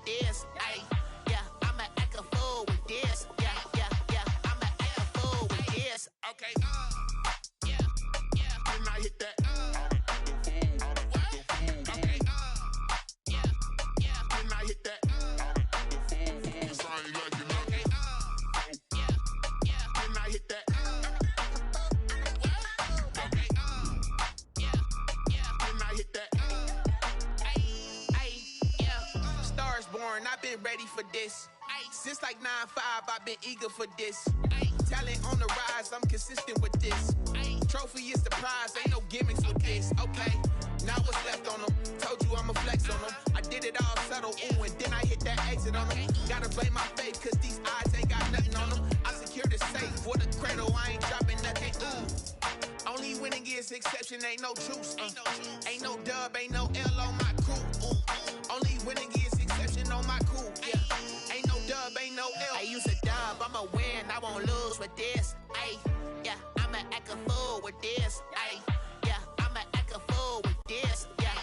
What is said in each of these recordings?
this. Ay, yeah, I'ma act a fool with this. Yeah, I'ma act a fool with this. Okay, yeah, then I hit that. Okay, yeah, then I hit that. Cause I ain't like it nothing. Yeah, then I hit that. Okay, yeah, then I hit that. Yeah, Stars born, I've been ready for this. Since like 9-5, I've been eager for this. Talent on the rise, I'm consistent with this. Trophy is the prize, ain't no gimmicks with this. Okay, now what's left on them? Told you I'ma flex on them. I did it all subtle, ooh, and then I hit that exit on them. Gotta blame my faith, cause these odds ain't got nothing on them. I secured the safe for the cradle, I ain't dropping nothing, ooh. Only winning is exception, ain't no truce. Ain't no dub, ain't no L on my crew. Only winning is exception on my crew. Yeah, ain't no dub, ain't no L. I use a dub, I'ma win, I won't lose with this. Ay, yeah, I'ma act a fool with this. Ay, yeah, I'ma act a fool with this. Yeah,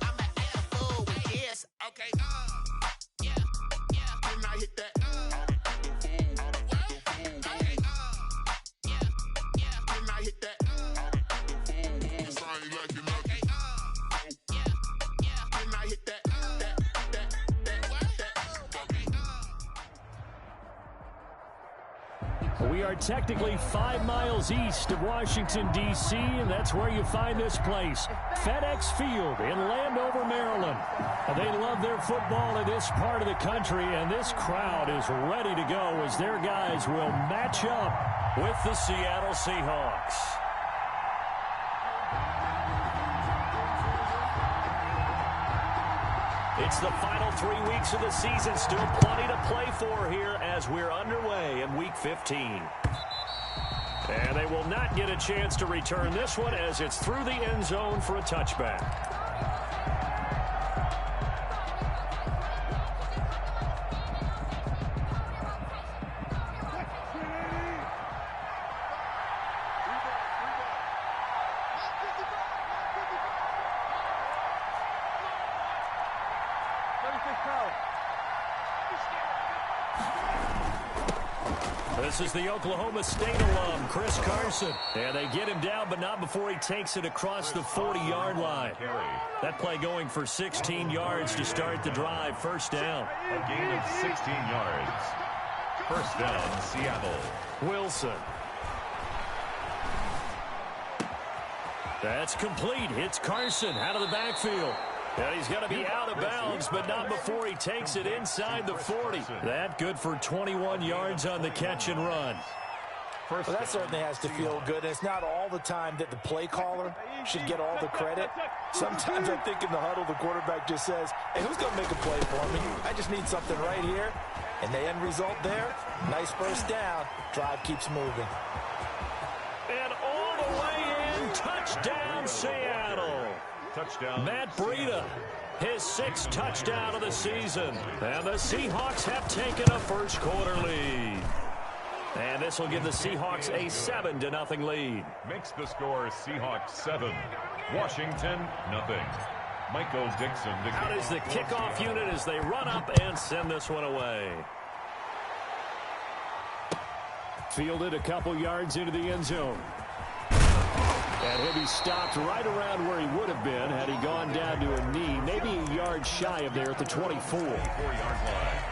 I'ma act a fool with this. Okay, yeah, then I hit that. Okay, yeah, then I hit that. Cause I ain't like it nothing. Yeah, then I hit that. We are technically 5 miles east of Washington, D.C., and that's where you find this place, FedEx Field in Landover, Maryland. They love their football in this part of the country, and this crowd is ready to go as their guys will match up with the Seattle Seahawks. It's the final 3 weeks of the season. Still plenty to play for here as we're underway in Week 15. And they will not get a chance to return this one as it's through the end zone for a touchback. This is the Oklahoma State alum, Chris Carson. And they get him down, but not before he takes it across the 40-yard line. That play going for 16 yards to start the drive. First down. A gain of 16 yards. First down, Seattle. Wilson. That's complete. It's Carson out of the backfield. And he's going to be out of bounds, but not before he takes it inside the 40. That good for 21 yards on the catch and run. Well, that certainly has to feel good. And it's not all the time that the play caller should get all the credit. Sometimes I think in the huddle, the quarterback just says, hey, who's going to make a play for me? I just need something right here. And the end result there, nice first down. Drive keeps moving. And all the way in, touchdown, Seattle. Touchdown. Matt Breida, his 6th touchdown of the season. And the Seahawks have taken a first quarter lead. And this will give the Seahawks a 7-0 lead. Makes the score Seahawks 7, Washington 0. Michael Dixon. Out is the kickoff unit as they run up and send this one away. Fielded a couple yards into the end zone. And he'll be stopped right around where he would have been had he gone down to a knee, maybe a yard shy of there at the 24. 4-yard line.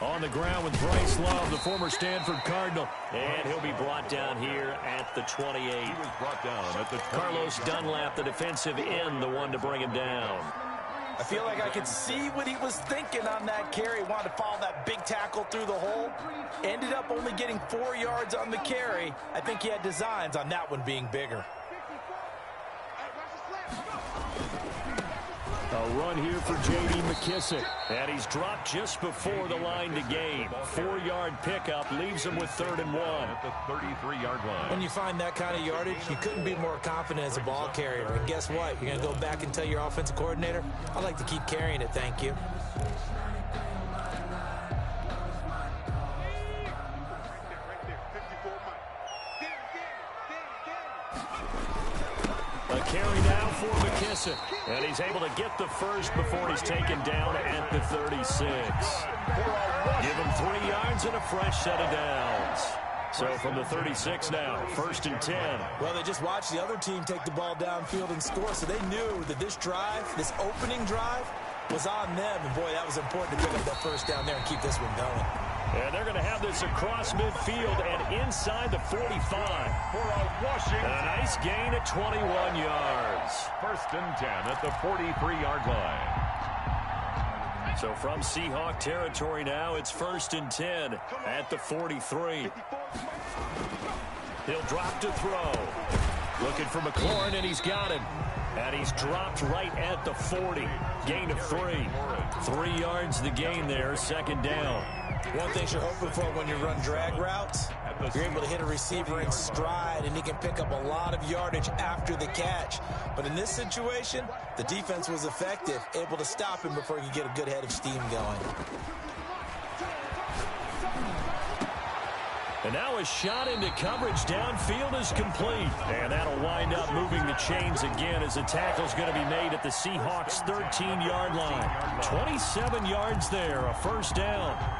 On the ground with Bryce Love, the former Stanford Cardinal. And he'll be brought down here at the 28. He was brought down at the 28. Carlos Dunlap, the defensive end, the one to bring him down. I feel like I could see what he was thinking on that carry. Wanted to follow that big tackle through the hole. Ended up only getting 4 yards on the carry. I think he had designs on that one being bigger. A run here for J.D. McKissick. And he's dropped just before the line to gain. 4-yard pickup leaves him with 3rd and 1. At the 33-yard line. When you find that kind of yardage, you couldn't be more confident as a ball carrier. And guess what? You're going to go back and tell your offensive coordinator, I'd like to keep carrying it, thank you. carry now for McKissick. And he's able to get the first before he's taken down at the 36. Give him 3 yards and a fresh set of downs. So from the 36 now, 1st and 10. Well, they just watched the other team take the ball downfield and score, so they knew that this drive, this opening drive, was on them. And, boy, that was important to pick up that first down there and keep this one going. And they're going to have this across midfield and inside the 45. For a Washington. And a nice gain at 21 yards. 1st and 10 at the 43-yard line. So from Seahawk territory now, it's 1st and 10 at the 43. He'll drop to throw. Looking for McLaurin, and he's got him. And he's dropped right at the 40. Gain of 3. 3 yards the gain there, 2nd down. One thing you're hoping for when you run drag routes, you're able to hit a receiver in stride, and he can pick up a lot of yardage after the catch. But in this situation, the defense was effective, able to stop him before he could get a good head of steam going. And now a shot into coverage downfield is complete. And that'll wind up moving the chains again as the tackle's going to be made at the Seahawks' 13-yard line. 27 yards there, a 1st down.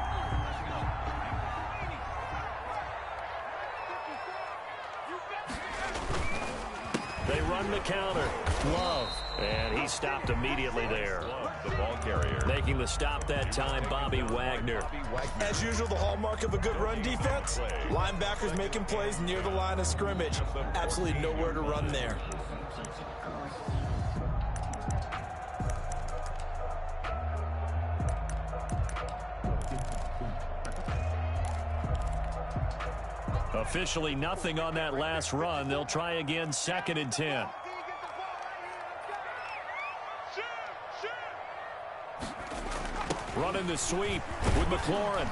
They run the counter. Love. And he stopped immediately there. Love, the ball carrier. Making the stop that time, Bobby Wagner. As usual, the hallmark of a good run defense, linebackers making plays near the line of scrimmage. Absolutely nowhere to run there. Officially nothing on that last run. They'll try again, 2nd and 10. Running the sweep with McLaurin.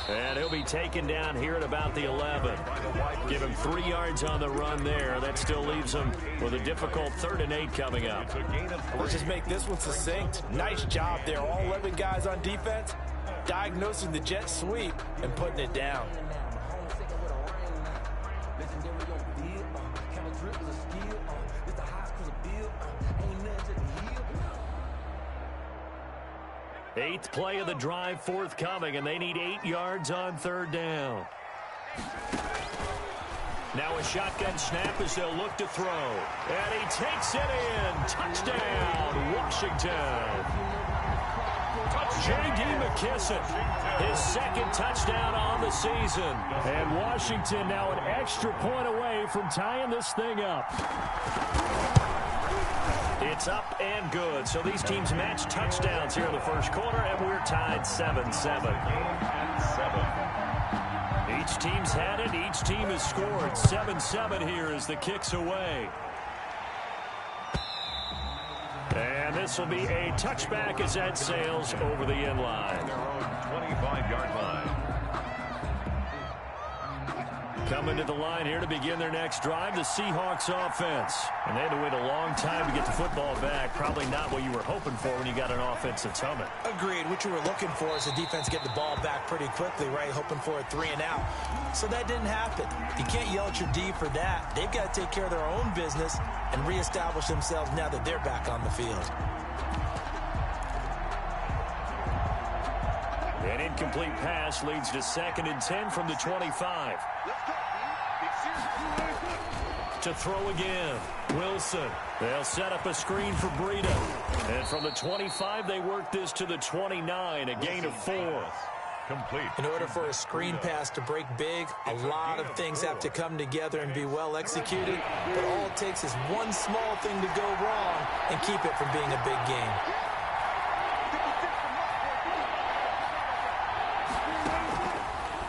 And he'll be taken down here at about the 11. Give him 3 yards on the run there. That still leaves him with a difficult 3rd and 8 coming up. Let's just make this one succinct. Nice job there. All 11 guys on defense diagnosing the jet sweep and putting it down. 8th play of the drive forthcoming, and they need 8 yards on 3rd down. Now a shotgun snap as they'll look to throw. And he takes it in. Touchdown, Washington. J.D. McKissick, his 2nd touchdown on the season. And Washington now an extra point away from tying this thing up. It's up and good. So these teams match touchdowns here in the 1st quarter, and we're tied 7-7. Each team's had it. Each team has scored. 7-7 here as the kick's away. And this will be a touchback as that sails over the end line. Their own 25-yard line. Coming to the line here to begin their next drive, the Seahawks offense. And they had to wait a long time to get the football back. Probably not what you were hoping for when you got an offense that's humming. Agreed. What you were looking for is the defense get the ball back pretty quickly, right? Hoping for a 3 and out. So that didn't happen. You can't yell at your D for that. They've got to take care of their own business and reestablish themselves now that they're back on the field. An incomplete pass leads to 2nd and 10 from the 25. To throw again, Wilson. They'll set up a screen for Breida. And from the 25, they work this to the 29, a gain of 4. Complete. In order for a screen pass to break big, a lot of things have to come together and be well executed. But all it takes is one small thing to go wrong and keep it from being a big game.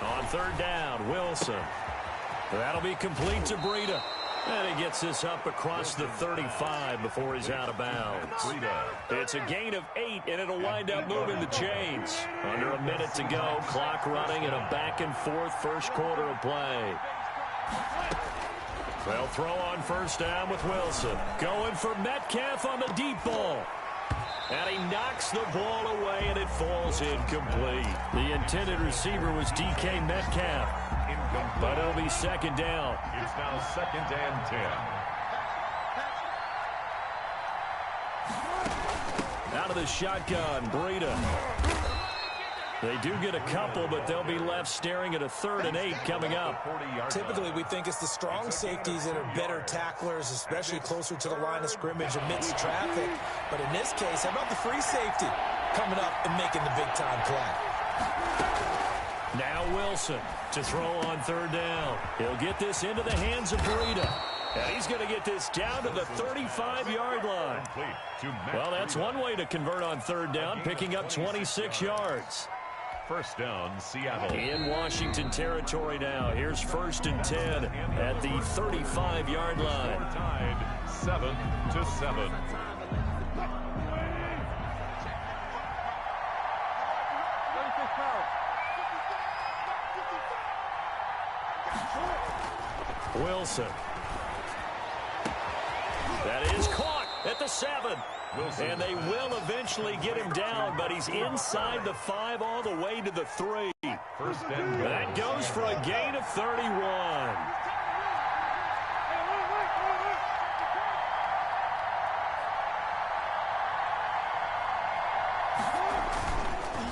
On 3rd down, Wilson. That'll be complete to Breida. And he gets this up across the 35 before he's out of bounds. It's a gain of 8, and it'll wind up moving the chains. Under a minute to go, clock running, and a back-and-forth 1st quarter of play. They'll throw on 1st down with Wilson. Going for Metcalf on the deep ball. And he knocks the ball away, and it falls incomplete. The intended receiver was D.K. Metcalf. But it'll be 2nd down. It's now 2nd and 10. out of the shotgun. Breida. They do get a couple, but they'll be left staring at a 3rd and 8 coming up. Typically, we think it's the strong safeties that are better tacklers, especially closer to the line of scrimmage amidst traffic. But in this case, how about the free safety coming up and making the big-time play? Now Wilson to throw on 3rd down. He'll get this into the hands of Breida. And he's going to get this down to the 35-yard line. Well, that's one way to convert on 3rd down, picking up 26 yards. First down, Seattle. In Washington territory now. Here's 1st and 10 at the 35-yard line. Tied 7-7. Wilson. That is caught at the 7. And they will eventually get him down, but he's inside the 5 all the way to the 3. First and that goes for a gain of 31.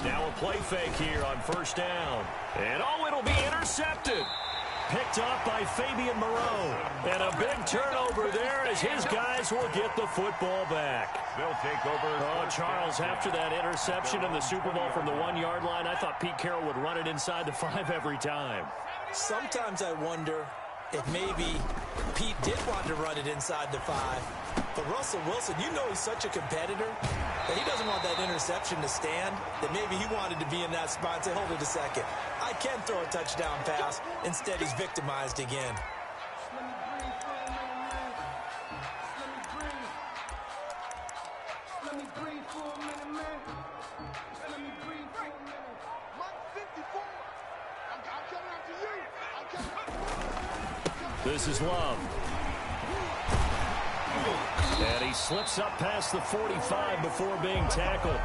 Now a play fake here on 1st down. And oh, it'll be intercepted. Picked off by Fabian Moreau. And a big turnover there as his guys will get the football back. They'll take over. Oh, Charles, after that interception in the Super Bowl from the 1-yard line, I thought Pete Carroll would run it inside the 5 every time. Sometimes I wonder if maybe Pete did want to run it inside the 5. But Russell Wilson, you know he's such a competitor that he doesn't want that interception to stand, that maybe he wanted to be in that spot and say, hold it a second, I can throw a touchdown pass. Instead, he's victimized again. This is Love. And he slips up past the 45 before being tackled.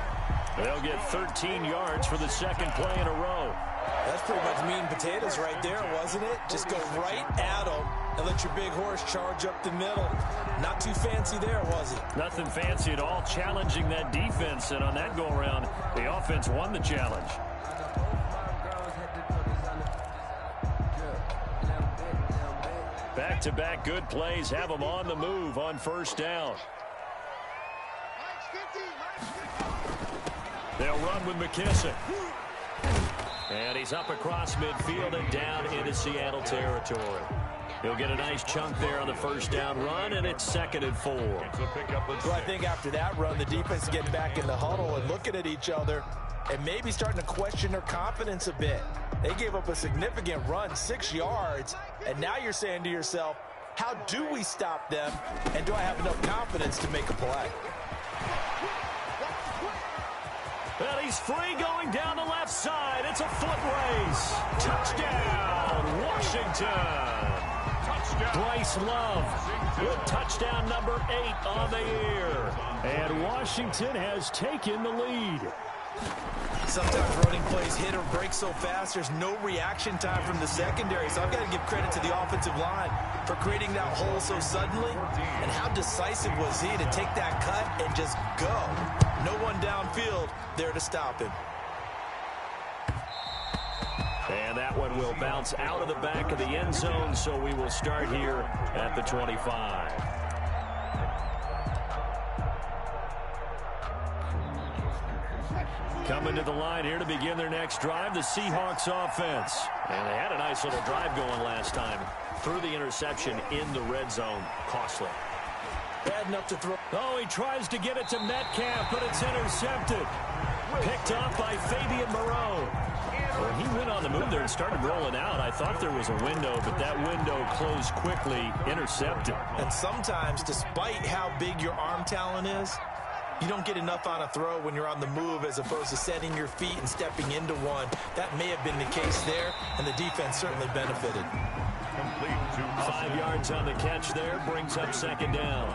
They'll get 13 yards for the 2nd play in a row. That's pretty much meat and potatoes right there, wasn't it? Just go right at him and let your big horse charge up the middle. Not too fancy there, was it? Nothing fancy at all, challenging that defense. And on that go-around, the offense won the challenge. Back-to-back good plays have them on the move on 1st down. They'll run with McKissick. And he's up across midfield and down into Seattle territory. He'll get a nice chunk there on the 1st down run, and it's 2nd and 4. Well, I think after that run, the defense getting back in the huddle and looking at each other and maybe starting to question their confidence a bit. They gave up a significant run, 6 yards, and now you're saying to yourself, how do we stop them, and do I have enough confidence to make a play? Well, he's free going down the left side. It's a foot race. Touchdown, Washington. Touchdown. Bryce Love with touchdown number 8 on the year. And Washington has taken the lead. Sometimes running plays hit or break so fast, there's no reaction time from the secondary. So I've got to give credit to the offensive line for creating that hole so suddenly. And how decisive was he to take that cut and just go? No one downfield there to stop him. And that one will bounce out of the back of the end zone, so we will start here at the 25. Coming to the line here to begin their next drive, the Seahawks offense. And they had a nice little drive going last time. Threw the interception in the red zone. Costly. Bad enough to throw. Oh, he tries to get it to Metcalf, but it's intercepted. Picked off by Fabian Moreau. Well, he went on the move there and started rolling out. I thought there was a window, but that window closed quickly. Intercepted. And sometimes, despite how big your arm talent is, you don't get enough on a throw when you're on the move as opposed to setting your feet and stepping into one. That may have been the case there, and the defense certainly benefited. 5 yards on the catch there, brings up 2nd down.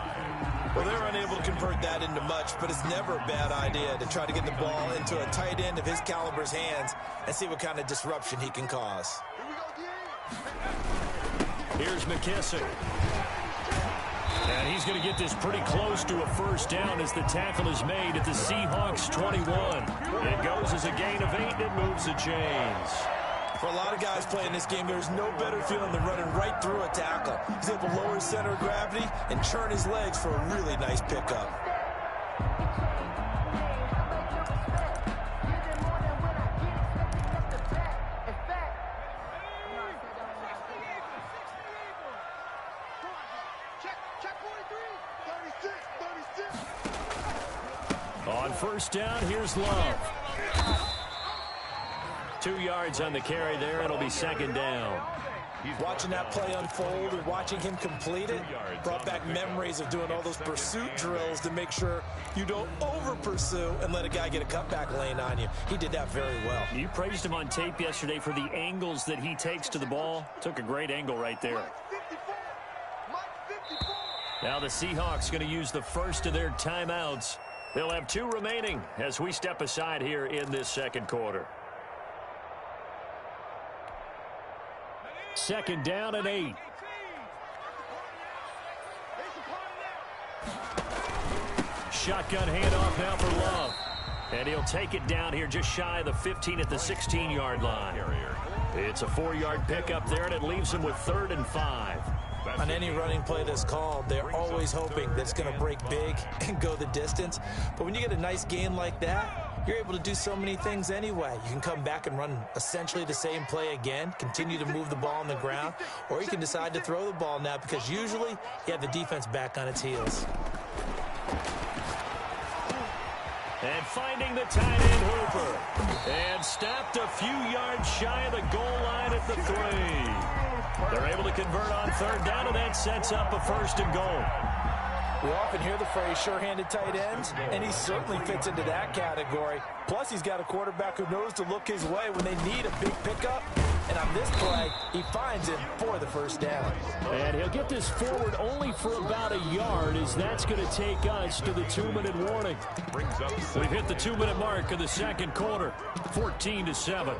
Well, they're unable to convert that into much, but it's never a bad idea to try to get the ball into a tight end of his caliber's hands and see what kind of disruption he can cause. Here's McKissick. And he's going to get this pretty close to a first down as the tackle is made at the Seahawks 21. It goes as a gain of 8, and it moves the chains. For a lot of guys playing this game, there's no better feeling than running right through a tackle. He's able to lower his center of gravity and churn his legs for a really nice pickup. On first down, here's Love. 2 yards on the carry there. It'll be second down. Watching that play unfold and watching him complete it brought back memories of doing all those pursuit drills to make sure you don't over-pursue and let a guy get a cutback lane on you. He did that very well. You praised him on tape yesterday for the angles that he takes to the ball. Took a great angle right there. Now the Seahawks going to use the first of their timeouts. They'll have 2 remaining as we step aside here in this second quarter. Second down and 8. Shotgun handoff now for Love. And he'll take it down here just shy of the 15 at the 16-yard line. It's a 4-yard pickup there, and it leaves him with 3rd and 5. On any running play that's called, they're always hoping that it's going to break big and go the distance. But when you get a nice gain like that, you're able to do so many things anyway. You can come back and run essentially the same play again, continue to move the ball on the ground, or you can decide to throw the ball now because usually you have the defense back on its heels. And finding the tight end Hooper. And stopped a few yards shy of the goal line at the 3. They're able to convert on 3rd down, and that sets up a 1st and goal. We often hear the phrase sure-handed tight ends, and he certainly fits into that category. Plus, he's got a quarterback who knows to look his way when they need a big pickup. And on this play, he finds it for the 1st down. And he'll get this forward only for about a yard, as that's going to take us to the 2-minute warning. We've hit the 2-minute mark of the second quarter, 14-7.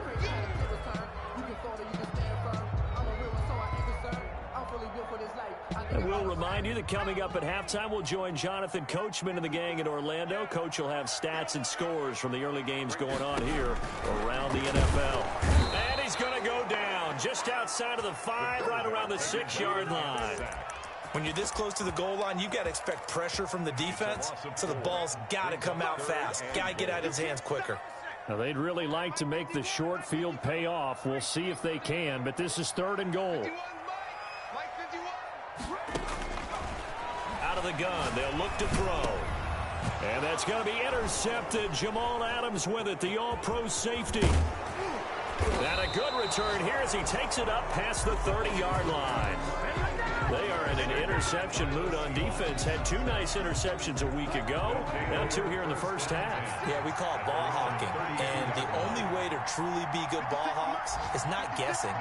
And we'll remind you that coming up at halftime, we'll join Jonathan Coachman and the gang in Orlando. Coach will have stats and scores from the early games going on here around the NFL. And he's going to go down just outside of the 5, right around the 6-yard line. When you're this close to the goal line, you've got to expect pressure from the defense, so the ball's got to come out fast. Got to get out of his hands quicker. Now, they'd really like to make the short field pay off. We'll see if they can, but this is 3rd and goal. Out of the gun, they'll look to throw. And that's going to be intercepted. Jamal Adams with it, the all-pro safety. And a good return here as he takes it up past the 30-yard line. They are in an interception mood on defense. Had 2 nice interceptions a week ago. Now 2 here in the first half. Yeah, we call it ball hawking. And the only way to truly be good ball hawks is not guessing.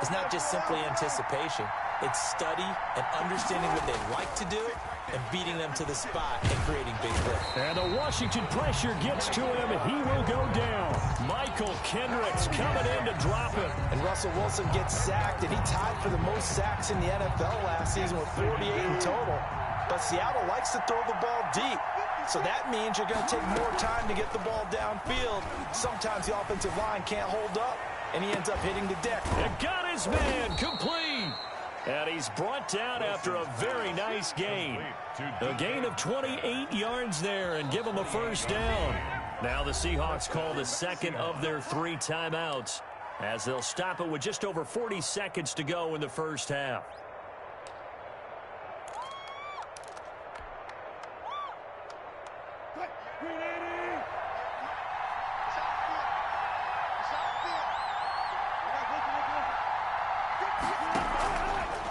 It's not just simply anticipation. It's study and understanding what they like to do and beating them to the spot and creating big plays. And the Washington pressure gets to him, and he will go down. Michael Kendricks coming in to drop him. And Russell Wilson gets sacked, and he tied for the most sacks in the NFL last season with 48 in total. But Seattle likes to throw the ball deep. So that means you're going to take more time to get the ball downfield. Sometimes the offensive line can't hold up, and he ends up hitting the deck. And got his man complete. And he's brought down after a very nice gain. A gain of 28 yards there and give him a 1st down. Now the Seahawks call the second of their 3 timeouts as they'll stop it with just over 40 seconds to go in the first half.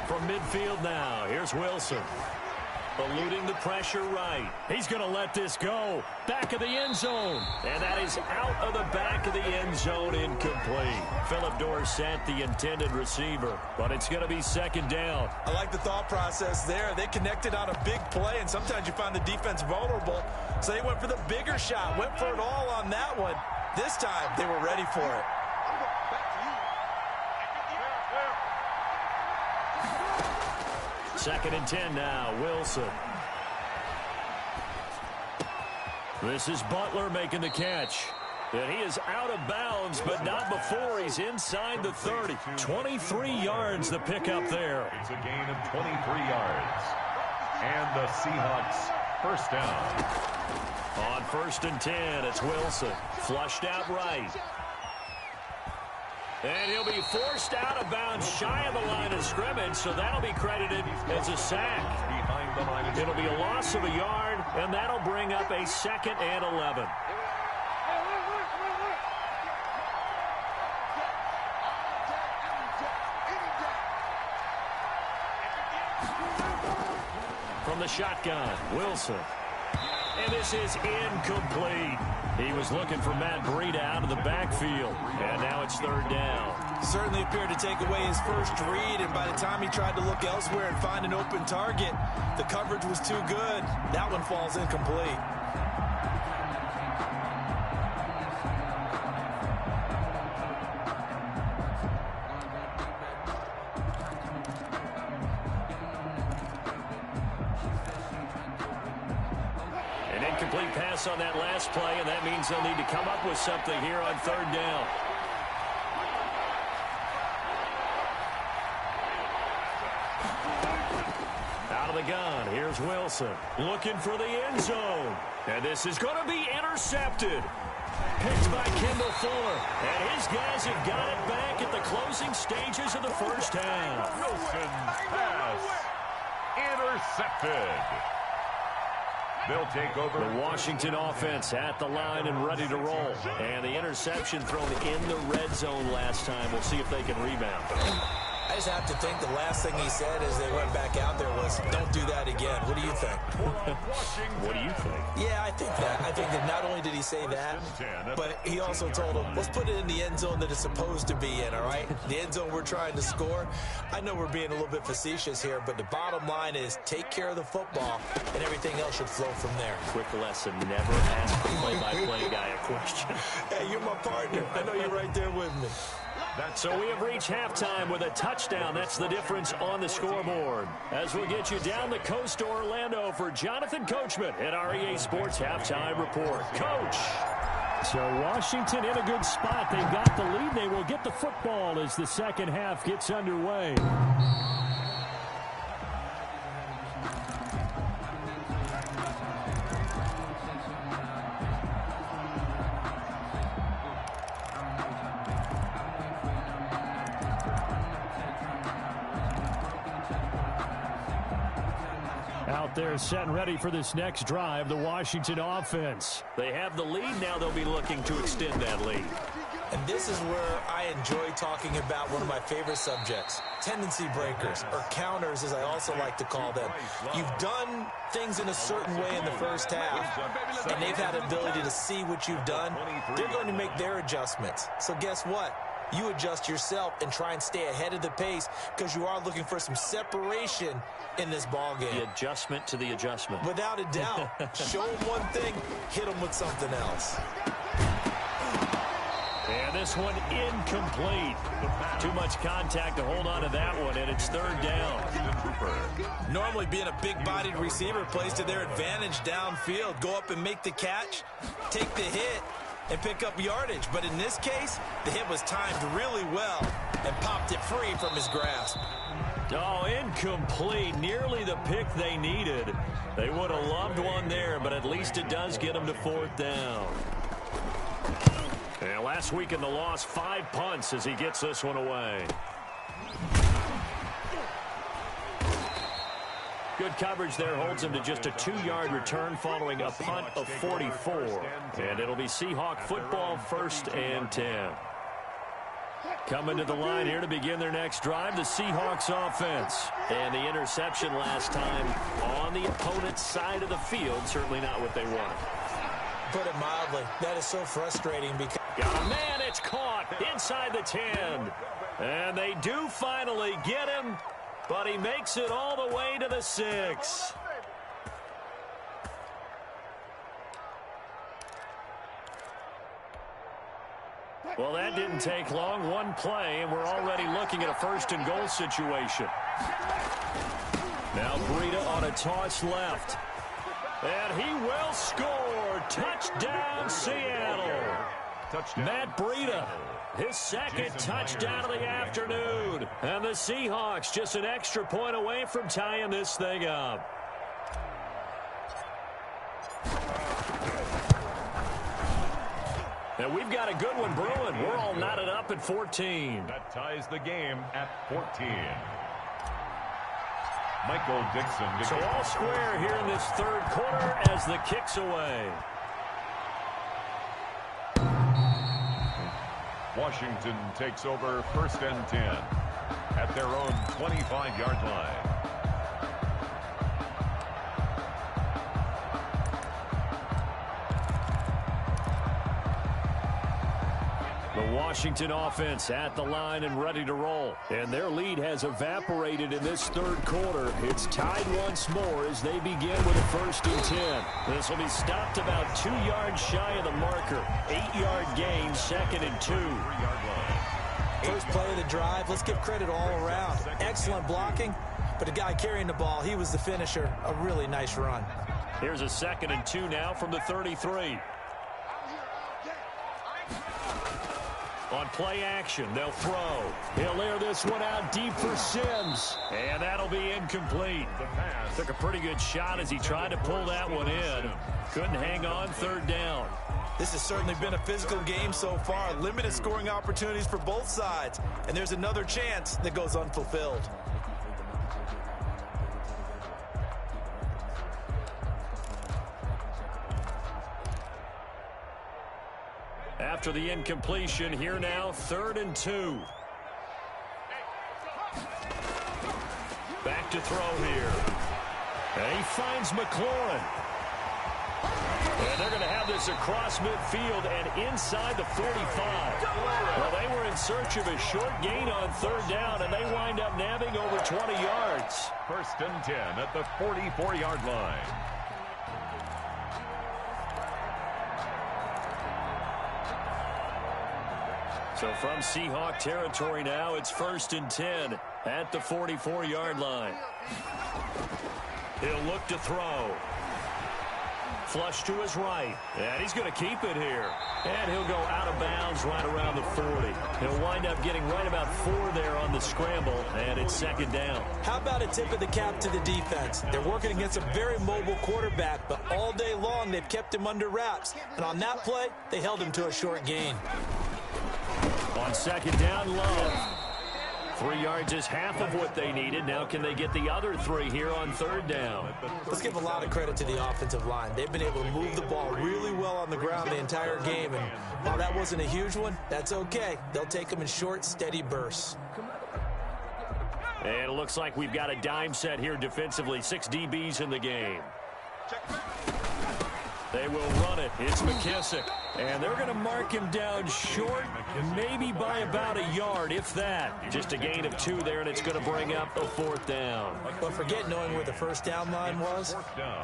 From midfield now, here's Wilson. Eluding the pressure right. He's going to let this go. Back of the end zone. And that is out of the back of the end zone, incomplete. Philip Dorsett, the intended receiver. But it's going to be 2nd down. I like the thought process there. They connected on a big play, and sometimes you find the defense vulnerable. So they went for the bigger shot, went for it all on that one. This time, they were ready for it. 2nd and 10 now. Wilson. This is Butler making the catch. And he is out of bounds, but not before he's inside the 30. 23 yards the pickup there. It's a gain of 23 yards. And the Seahawks first down. On 1st and 10, it's Wilson. Flushed out right. And he'll be forced out of bounds shy of the line of scrimmage, so that'll be credited as a sack. Behind the line of It'll be a loss of a yard, and that'll bring up a 2nd and 11. From the shotgun, Wilson. And this is incomplete. He was looking for Matt Breida out of the backfield. And now it's 3rd down. Certainly appeared to take away his first read, and by the time he tried to look elsewhere and find an open target, the coverage was too good. That one falls incomplete. Incomplete pass on that last play, and that means they'll need to come up with something here on 3rd down. Out of the gun, here's Wilson. Looking for the end zone. And this is going to be intercepted. Picked by Kendall Fuller. And his guys have got it back at the closing stages of the first half. Wilson's pass intercepted. They'll take over. The Washington offense at the line and ready to roll. And the interception thrown in the red zone last time. We'll see if they can rebound. I just have to think the last thing he said as they went back out there was, don't do that again. What do you think? What do you think? Yeah, I think that. I think that not only did he say that, but he also told him, let's put it in the end zone that it's supposed to be in, all right? The end zone we're trying to score. I know we're being a little bit facetious here, but the bottom line is take care of the football, and everything else should flow from there. Quick lesson, never ask the play-by-play guy a question. Hey, you're my partner. I know you're right there with me. So we have reached halftime with a touchdown. That's the difference on the scoreboard. As we'll get you down the coast to Orlando for Jonathan Coachman at our EA Sports Halftime Report. Coach. So Washington in a good spot. They've got the lead. They will get the football as the second half gets underway. Out there set and ready for this next drive, the Washington offense. They have the lead. Now they'll be looking to extend that lead. And this is where I enjoy talking about one of my favorite subjects, tendency breakers, or counters as I also like to call them. You've done things in a certain way in the first half, and they've had the ability to see what you've done. They're going to make their adjustments. So guess what? You adjust yourself and try and stay ahead of the pace because you are looking for some separation in this ball game. The adjustment to the adjustment. Without a doubt. Show them one thing, hit them with something else. And this one incomplete. Too much contact to hold on to that one, and it's 3rd down. Normally being a big-bodied receiver plays to their advantage downfield. Go up and make the catch, take the hit, and pick up yardage. But in this case, the hit was timed really well and popped it free from his grasp. Oh, incomplete. Nearly the pick they needed. They would have loved one there, but at least it does get them to 4th down. And last week in the loss, 5 punts as he gets this one away. Good coverage there holds him to just a 2-yard return following a punt of 44. And it'll be Seahawk football, 1st and 10. Coming to the line here to begin their next drive, the Seahawks offense. And the interception last time on the opponent's side of the field, certainly not what they wanted. Put it mildly, that is so frustrating because... Got a man, it's caught inside the 10. And they do finally get him, but he makes it all the way to the 6. Well, that didn't take long. One play, and we're already looking at a 1st and goal situation. Now Breida on a toss left. And he will score. Touchdown, Seattle. Touchdown. Matt Breida, his second touchdown of the afternoon. And the Seahawks just an extra point away from tying this thing up. And we've got a good one brewing. We're all knotted up at 14. That ties the game at 14. Michael Dixon. So all square here in this third quarter as the kick's away. Washington takes over 1st and 10 at their own 25-yard line. The Washington offense at the line and ready to roll. And their lead has evaporated in this third quarter. It's tied once more as they begin with a 1st and 10. This will be stopped about 2 yards shy of the marker. 8-yard gain, 2nd and 2. First play of the drive. Let's give credit all around. Excellent blocking, but the guy carrying the ball, he was the finisher. A really nice run. Here's a 2nd and 2 now from the 33. On play action, they'll throw. He'll air this one out deep for Sims. And that'll be incomplete. The pass. Took a pretty good shot as he tried to pull that one in. Couldn't hang on, 3rd down. This has certainly been a physical game so far. Limited scoring opportunities for both sides. And there's another chance that goes unfulfilled. After the incompletion, here now, 3rd and 2. Back to throw here. And he finds McLaurin. And they're going to have this across midfield and inside the 45. Well, they were in search of a short gain on 3rd down, and they wind up nabbing over 20 yards. 1st and 10 at the 44-yard line. So from Seahawk territory now, it's 1st and 10 at the 44-yard line. He'll look to throw. Flush to his right. And he's going to keep it here. And he'll go out of bounds right around the 40. He'll wind up getting right about 4 there on the scramble, and it's 2nd down. How about a tip of the cap to the defense? They're working against a very mobile quarterback, but all day long they've kept him under wraps. And on that play, they held him to a short gain. On 2nd down, Love. 3 yards is half of what they needed. Now can they get the other 3 here on 3rd down? Let's give a lot of credit to the offensive line. They've been able to move the ball really well on the ground the entire game. And while that wasn't a huge one, that's okay. They'll take them in short, steady bursts. And it looks like we've got a dime set here defensively. 6 DBs in the game. They will run it. It's McKissick. And they're going to mark him down short, maybe by about a yard, if that. Just a gain of 2 there, and it's going to bring up a 4th down. But forget knowing where the 1st down line was.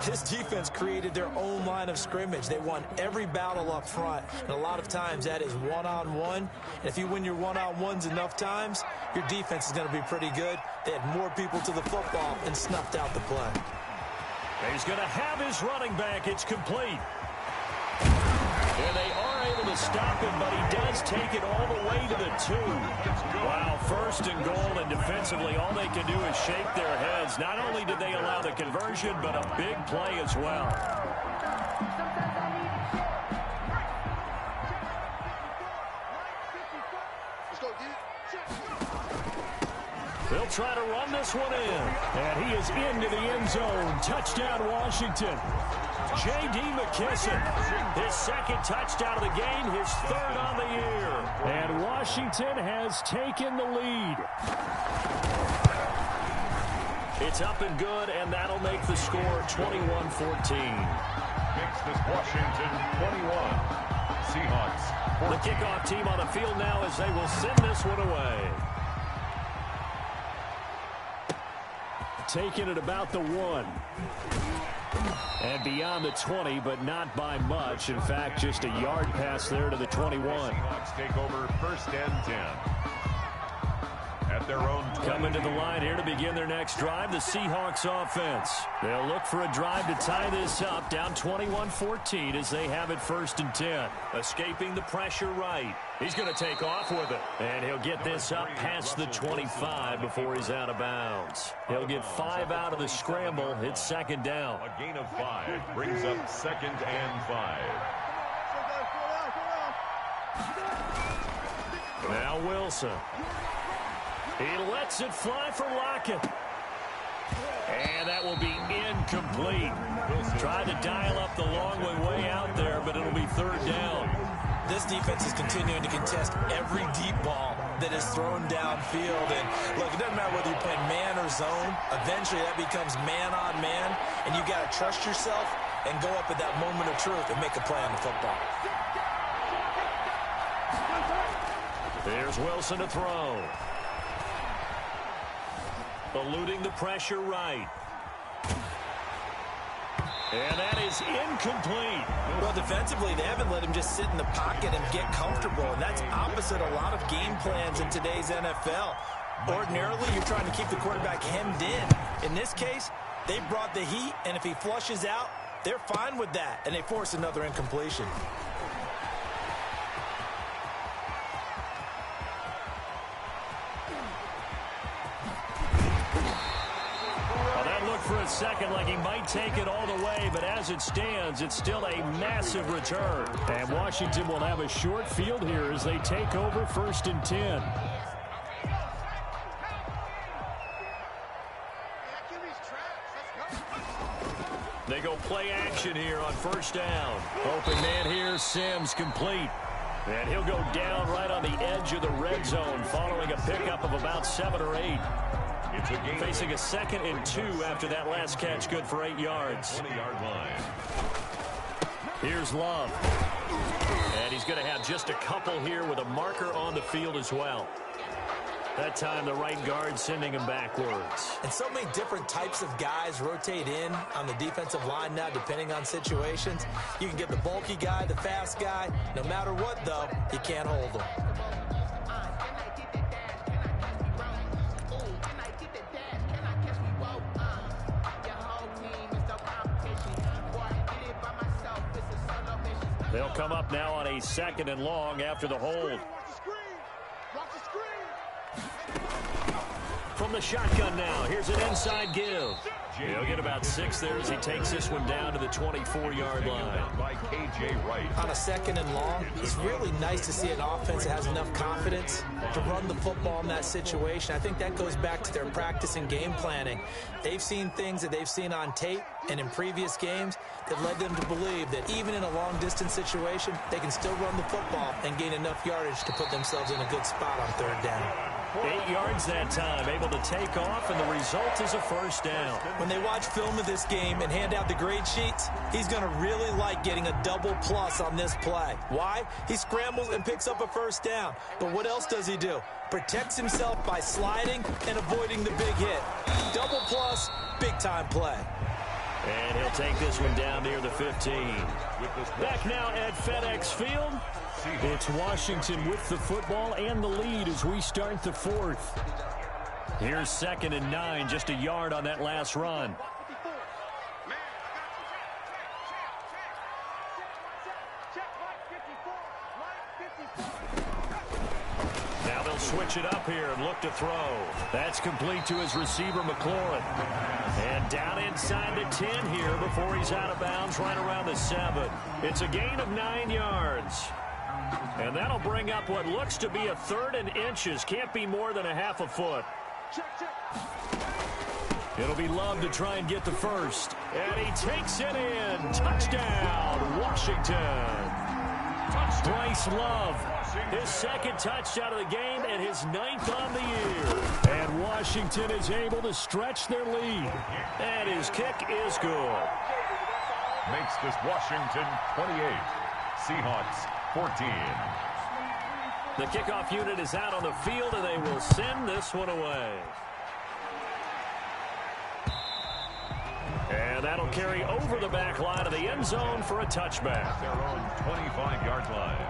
This defense created their own line of scrimmage. They won every battle up front, and a lot of times that is one-on-one. And if you win your one-on-ones enough times, your defense is going to be pretty good. They had more people to the football and snuffed out the play. He's going to have his running back. It's complete. And they are able to stop him, but he does take it all the way to the 2. Wow, 1st and goal, and defensively all they can do is shake their heads. Not only did they allow the conversion, but a big play as well. They'll try to run this one in. And he is into the end zone. Touchdown, Washington. J.D. McKissick, his 2nd touchdown of the game, his 3rd on the year. And Washington has taken the lead. It's up and good, and that'll make the score 21-14. Makes this Washington 21. Seahawks 14. The kickoff team on the field now as they will send this one away. Taking it about the 1. And beyond the 20, but not by much. In fact, just a yard pass there to the 21. Seahawks take over 1st and 10 at their own 20. Coming to the line here to begin their next drive, the Seahawks offense. They'll look for a drive to tie this up, down 21-14 as they have it 1st and 10. Escaping the pressure right. He's going to take off with it. And he'll get this up past the 25 before he's out of bounds. He'll get 5 out of the scramble. It's 2nd down. A gain of 5 brings up 2nd and 5. Now Wilson. He lets it fly for Lockett. And that will be incomplete. Tried to dial up the long way out there, but it'll be 3rd down. This defense is continuing to contest every deep ball that is thrown downfield. And look, it doesn't matter whether you're playing man or zone. Eventually that becomes man on man. And you got to trust yourself and go up at that moment of truth and make a play on the football. There's Wilson to throw. Eluding the pressure right. And that is incomplete. Well, defensively, they haven't let him just sit in the pocket and get comfortable, and that's opposite a lot of game plans in today's NFL. Ordinarily, you're trying to keep the quarterback hemmed in. In this case, they brought the heat, and if he flushes out, they're fine with that, and they force another incompletion. For a second like he might take it all the way, but as it stands, it's still a massive return. And Washington will have a short field here as they take over 1st and 10. They go play action here on 1st down. Open man here, Sims complete. And he'll go down right on the edge of the red zone following a pickup of about 7 or 8. It's a game facing a 2nd and 2 after that last catch, good for 8 yards. 20-yard line. Here's Love. And he's going to have just a couple here with a marker on the field as well. That time the right guard sending him backwards. And so many different types of guys rotate in on the defensive line now depending on situations. You can get the bulky guy, the fast guy. No matter what, though, you can't hold them. They'll come up now on a 2nd and long after the hold. From the shotgun now, here's an inside give. He'll get about 6 there as he takes this one down to the 24-yard line. By KJ Wright. On a 2nd and long, it's really nice to see an offense that has enough confidence to run the football in that situation. I think that goes back to their practice and game planning. They've seen things that they've seen on tape and in previous games that led them to believe that even in a long-distance situation, they can still run the football and gain enough yardage to put themselves in a good spot on 3rd down. 8 yards that time, able to take off, and the result is a 1st down. When they watch film of this game and hand out the grade sheets, he's going to really like getting a double plus on this play. Why? He scrambles and picks up a 1st down. But what else does he do? Protects himself by sliding and avoiding the big hit. Double plus, big-time play. And he'll take this one down near the 15. Back now at FedEx Field. It's Washington with the football and the lead as we start the 4th. Here's 2nd and 9, just a yard on that last run. Now they'll switch it up here and look to throw. That's complete to his receiver, McLaurin. And down inside the 10 here before he's out of bounds right around the 7. It's a gain of 9 yards. And that'll bring up what looks to be a 3rd and inches. Can't be more than a half a foot. It'll be Love to try and get the 1st. And he takes it in. Touchdown, Washington. Bryce Love, his 2nd touchdown of the game and his 9th on the year. And Washington is able to stretch their lead. And his kick is good. Makes this Washington 28. Seahawks 14. The kickoff unit is out on the field, and they will send this one away. And that'll carry over the back line of the end zone for a touchback. Their own 25-yard line.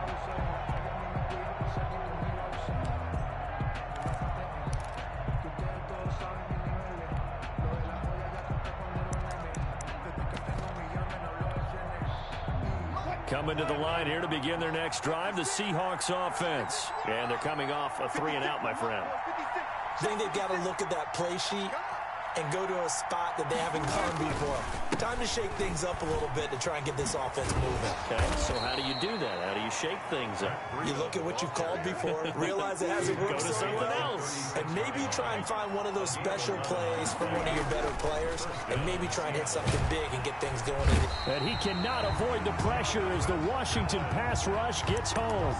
Coming to the line here to begin their next drive, the Seahawks offense. And they're coming off a 3-and-out, my friend. I think they've got to look at that play sheet and go to a spot that they haven't gone before. Time to shake things up a little bit to try and get this offense moving. Okay, so how do you do that? How do you shake things up? You look at what you've called before, realize it hasn't worked. Go to someone else. And maybe try and find one of those special plays from one of your better players, and maybe try and hit something big and get things going. And he cannot avoid the pressure as the Washington pass rush gets home.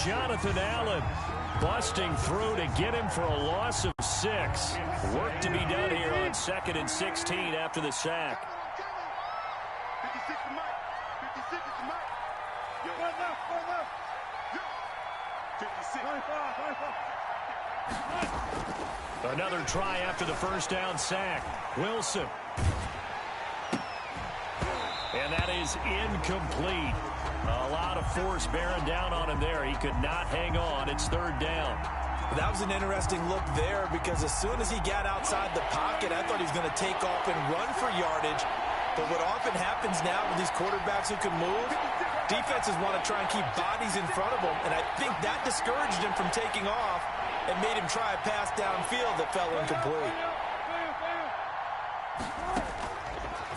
Jonathan Allen busting through to get him for a loss of 6. Work to be done here on 2nd and 16 after the sack. 56 to Mike. 56 to Mike. Yo, one left. Yo. 56. 95. Another try after the first down sack. Wilson. And that is incomplete. A lot of force bearing down on him there. He could not hang on. It's 3rd down. That was an interesting look there because as soon as he got outside the pocket, I thought he was going to take off and run for yardage. But what often happens now with these quarterbacks who can move, defenses want to try and keep bodies in front of them, and I think that discouraged him from taking off and made him try a pass downfield that fell incomplete.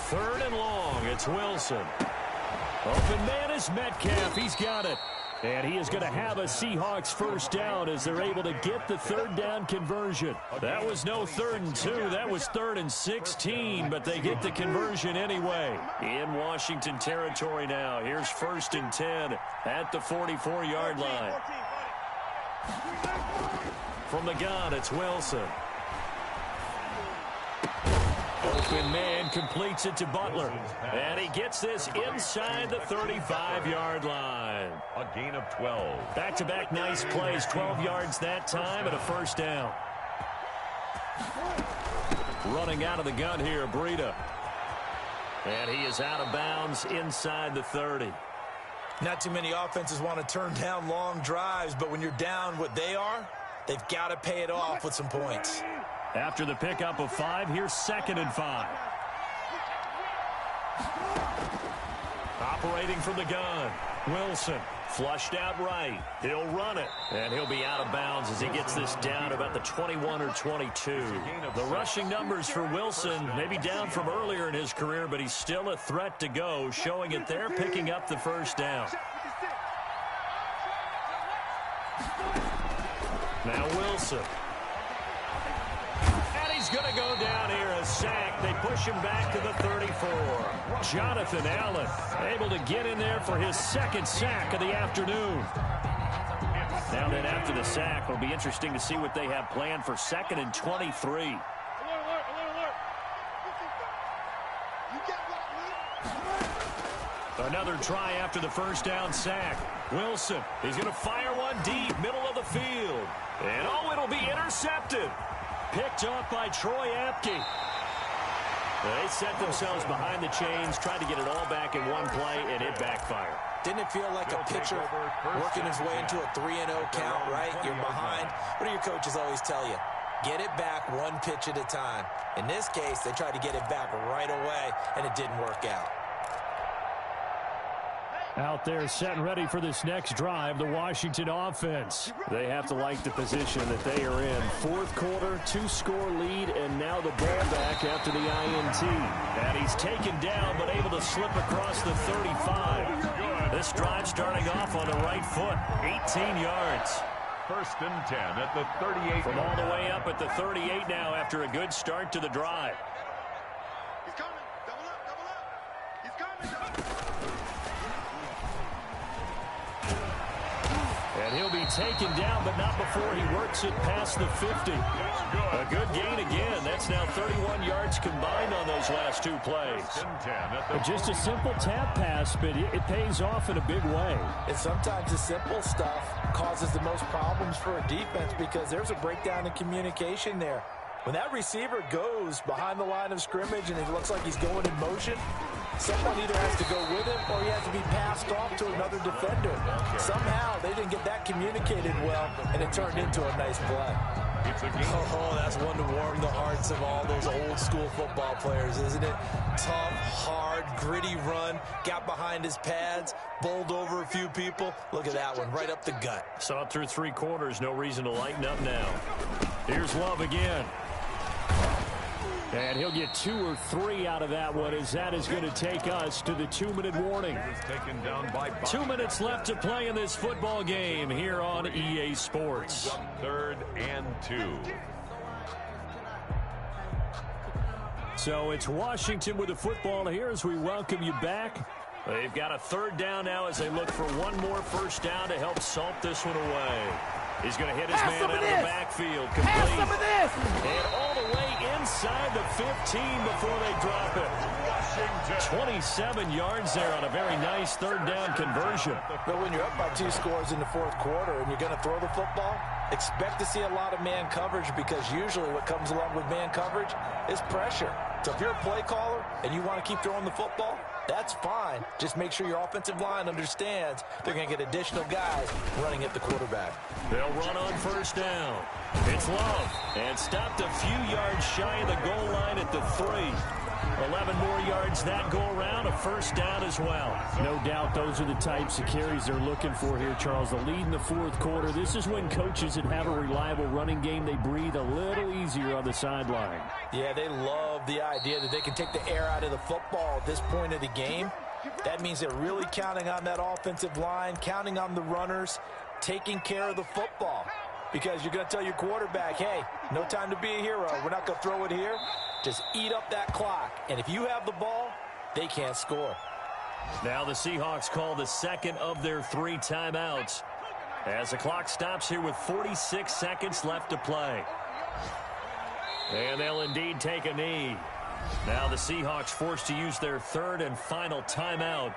3rd and long. It's Wilson. Open man is Metcalf. He's got it. And he is going to have a Seahawks first down as they're able to get the 3rd down conversion. That was no 3rd and 2. That was 3rd and 16, but they get the conversion anyway. In Washington territory now. Here's 1st and 10 at the 44-yard line. From the gun, it's Wilson. Open man completes it to Butler. And he gets this inside the 35-yard line. A gain of 12. Back-to-back nice plays. 12 yards that time and a first down. Running out of the gun here, Breida. And he is out of bounds inside the 30. Not too many offenses want to turn down long drives, but when you're down what they are, they've got to pay it off with some points. After the pickup of 5, here's 2nd and 5. Operating from the gun, Wilson. Flushed out right. He'll run it. And he'll be out of bounds as he gets this down about the 21 or 22. The rushing numbers for Wilson maybe down from earlier in his career, but he's still a threat to go, showing it there, picking up the first down. Now Wilson. He's going to go down here, a sack. They push him back to the 34. Jonathan Allen able to get in there for his 2nd sack of the afternoon. Now then, after the sack, it'll be interesting to see what they have planned for 2nd and 23. Another try after the first down sack. Wilson, he's going to fire one deep, middle of the field. And oh, it'll be intercepted. Picked off by Troy Apke. They set themselves behind the chains, tried to get it all back in one play, and it backfired. Didn't it feel like a pitcher working his way into a 3-0 count, right? You're behind. What do your coaches always tell you? Get it back one pitch at a time. In this case, they tried to get it back right away, and it didn't work out. Out there set and ready for this next drive, the Washington offense. They have to like the position that they are in. 4th quarter, 2-score lead, and now the ball back after the INT. And he's taken down, but able to slip across the 35. This drive starting off on the right foot, 18 yards. 1st and 10 at the 38. From all the way up at the 38 now after a good start to the drive. He's coming. Double up. He's coming. And he'll be taken down, but not before he works it past the 50. A good gain again. That's now 31 yards combined on those last 2 plays. Just a simple tap pass, but it pays off in a big way. And sometimes the simple stuff causes the most problems for a defense because there's a breakdown in communication there. When that receiver goes behind the line of scrimmage and it looks like he's going in motion, someone either has to go with him or he has to be passed off to another defender. Somehow they didn't get that communicated well, and it turned into a nice play. It's a game. Oh, that's one to warm the hearts of all those old school football players, isn't it? Tough, hard, gritty run, got behind his pads, bowled over a few people. Look at that one, right up the gut. Saw it through 3 quarters, no reason to lighten up now. Here's Love again. And he'll get 2 or 3 out of that one, as that is going to take us to the 2-minute warning. 2 minutes left to play in this football game here on EA Sports. 3rd and 2. So it's Washington with the football here as we welcome you back. They've got a 3rd down now as they look for one more first down to help salt this one away. He's going to hit his man out of the backfield. Complete. And all the way inside the 15 before they drop it. 27 yards there on a very nice 3rd down conversion. But when you're up by 2 scores in the 4th quarter and you're going to throw the football, expect to see a lot of man coverage, because usually what comes along with man coverage is pressure. So if you're a play caller and you want to keep throwing the football, that's fine. Just make sure your offensive line understands they're going to get additional guys running at the quarterback. They'll run on first down. It's Love, and stopped a few yards shy of the goal line at the 3. 11 more yards that go around, a first down as well. No doubt those are the types of carries they're looking for here, Charles. The lead in the 4th quarter. This is when coaches that have a reliable running game, they breathe a little easier on the sideline. Yeah, they love the idea that they can take the air out of the football at this point of the game. That means they're really counting on that offensive line, counting on the runners, taking care of the football. Because you're going to tell your quarterback, hey, no time to be a hero. We're not going to throw it here. Just eat up that clock. And if you have the ball, they can't score. Now the Seahawks call the 2nd of their 3 timeouts as the clock stops here with 46 seconds left to play. And they'll indeed take a knee. Now the Seahawks forced to use their 3rd and final timeout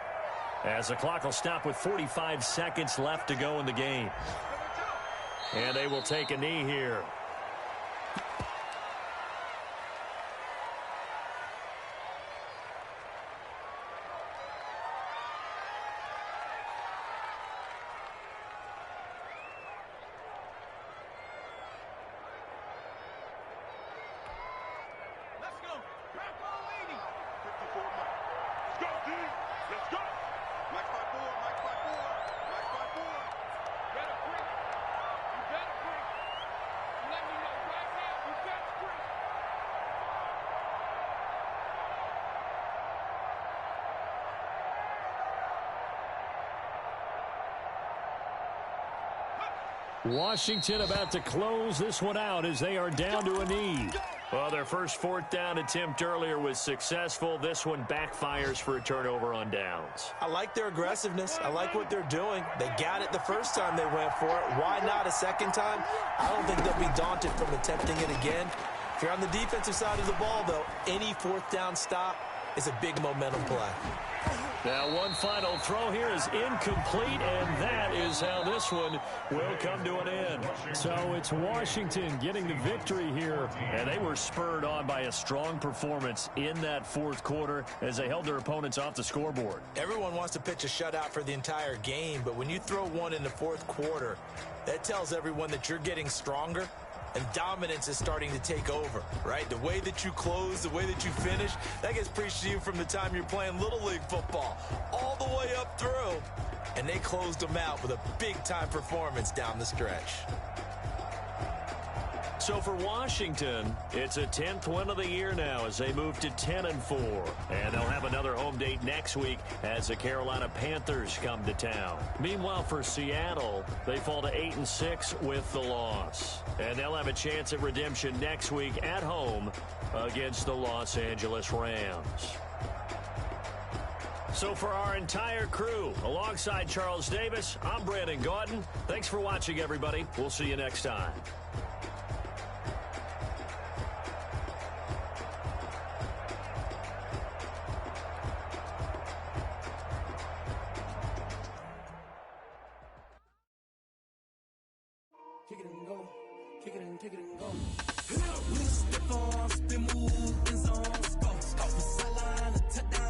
as the clock will stop with 45 seconds left to go in the game. And they will take a knee here. Washington about to close this one out as they are down to a knee. Well, their first 4th down attempt earlier was successful. This one backfires for a turnover on downs. I like their aggressiveness. I like what they're doing. They got it the first time they went for it. Why not a second time? I don't think they'll be daunted from attempting it again. If you're on the defensive side of the ball, though, any 4th down stop is a big momentum play. Now one final throw here is incomplete, and that is how this one will come to an end. So it's Washington getting the victory here. And they were spurred on by a strong performance in that 4th quarter as they held their opponents off the scoreboard. Everyone wants to pitch a shutout for the entire game, but when you throw one in the 4th quarter, that tells everyone that you're getting stronger. And dominance is starting to take over, right? The way that you close, the way that you finish, that gets preached to you from the time you're playing Little League football all the way up through. And they closed them out with a big-time performance down the stretch. So for Washington, it's a 10th win of the year now as they move to 10-4. And they'll have another home date next week as the Carolina Panthers come to town. Meanwhile, for Seattle, they fall to 8-6 with the loss. And they'll have a chance at redemption next week at home against the Los Angeles Rams. So for our entire crew, alongside Charles Davis, I'm Brandon Gaudin. Thanks for watching, everybody. We'll see you next time. Kick it and go. Kick it and go. We step on, spin move, in zones, go. Off the sideline, a touchdown.